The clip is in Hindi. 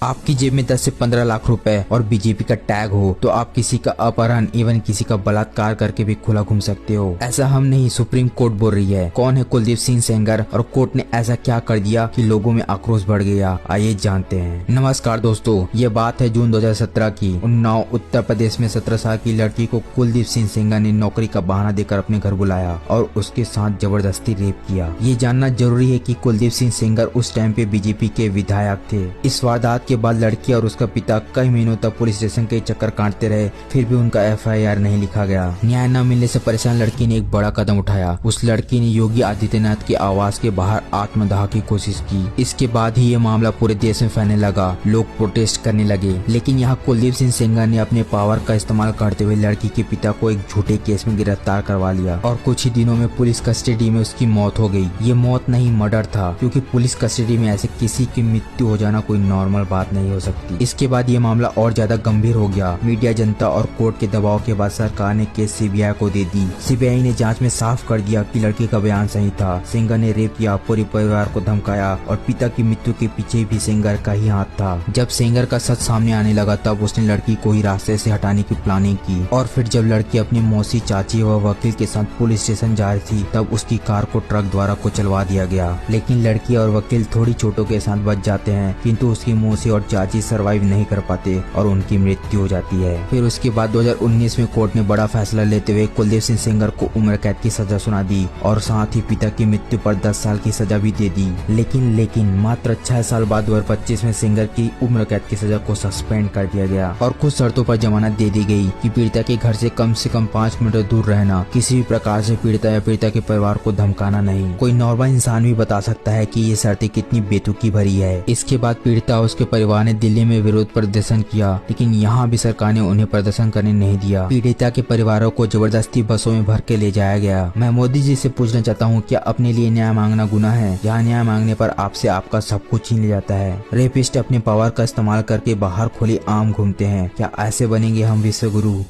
आपकी जेब में 10 से 15 लाख रुपए और बीजेपी का टैग हो तो आप किसी का अपहरण इवन किसी का बलात्कार करके भी खुला घूम सकते हो। ऐसा हम नहीं, सुप्रीम कोर्ट बोल रही है। कौन है कुलदीप सिंह सेंगर और कोर्ट ने ऐसा क्या कर दिया कि लोगों में आक्रोश बढ़ गया, आइए जानते हैं। नमस्कार दोस्तों, ये बात है जून 2017 की। उन्नाव उत्तर प्रदेश में 17 साल की लड़की को कुलदीप सिंह सेंगर ने नौकरी का बहाना देकर अपने घर बुलाया और उसके साथ जबरदस्ती रेप किया। ये जानना जरूरी है कि कुलदीप सिंह सेंगर उस टाइम पे बीजेपी के विधायक थे। इस वारदात के बाद लड़की और उसका पिता कई महीनों तक पुलिस स्टेशन के चक्कर काटते रहे, फिर भी उनका FIR नहीं लिखा गया। न्याय न मिलने से परेशान लड़की ने एक बड़ा कदम उठाया। उस लड़की ने योगी आदित्यनाथ के आवास के बाहर आत्मदाह की कोशिश की। इसके बाद ही ये मामला पूरे देश में फैलने लगा, लोग प्रोटेस्ट करने लगे। लेकिन यहाँ कुलदीप सिंह सेंगर ने अपने पावर का इस्तेमाल करते हुए लड़की के पिता को एक झूठे केस में गिरफ्तार करवा लिया और कुछ ही दिनों में पुलिस कस्टडी में उसकी मौत हो गई। ये मौत नहीं, मर्डर था, क्योंकि पुलिस कस्टडी में ऐसे किसी की मृत्यु हो जाना कोई नॉर्मल बात नहीं हो सकती। इसके बाद ये मामला और ज्यादा गंभीर हो गया। मीडिया, जनता और कोर्ट के दबाव के बाद सरकार ने केस CBI को दे दी। CBI ने जांच में साफ कर दिया कि लड़की का बयान सही था। सेंगर ने रेप किया, पूरे परिवार को धमकाया और पिता की मृत्यु के पीछे भी सेंगर का ही हाथ था। जब सेंगर का सच सामने आने लगा तब उसने लड़की को ही रास्ते से हटाने की प्लानिंग की और फिर जब लड़की अपनी मौसी, चाची व वकील के साथ पुलिस स्टेशन जा रही थी तब उसकी कार को ट्रक द्वारा कुचलवा दिया गया। लेकिन लड़की और वकील थोड़ी चोटों के साथ बच जाते हैं, किंतु उसकी मौसी और चाची सरवाइव नहीं कर पाते और उनकी मृत्यु हो जाती है। फिर उसके बाद 2019 में कोर्ट ने बड़ा फैसला लेते हुए कुलदीप सिंह सेंगर को उम्र कैद की सजा सुना दी और साथ ही पिता की मृत्यु पर 10 साल की सजा भी दे दी। लेकिन मात्र 6 साल बाद 2025 में सेंगर की उम्र कैद की सजा को सस्पेंड कर दिया गया और कुछ शर्तों पर जमानत दे दी गई कि पीड़िता के घर से कम 5 मीटर दूर रहना, किसी भी प्रकार से पीड़िता या पीड़िता के परिवार को धमकाना नहीं। कोई नॉर्मल इंसान भी बता सकता है कि ये शर्तें कितनी बेतुकी भरी है। इसके बाद पीड़िता और उसके परिवार ने दिल्ली में विरोध प्रदर्शन किया, लेकिन यहाँ भी सरकार ने उन्हें प्रदर्शन करने नहीं दिया। पीड़िता के परिवारों को जबरदस्ती बसों में भर के ले जाया गया। मैं मोदी जी से पूछना चाहता हूँ, क्या अपने लिए न्याय मांगना गुनाह है? जहाँ न्याय मांगने पर आपसे आपका सब कुछ छीन लिया जाता है। रेपिस्ट अपने पावर का इस्तेमाल करके बाहर खुले आम घूमते हैं। क्या ऐसे बनेंगे हम विश्व गुरु?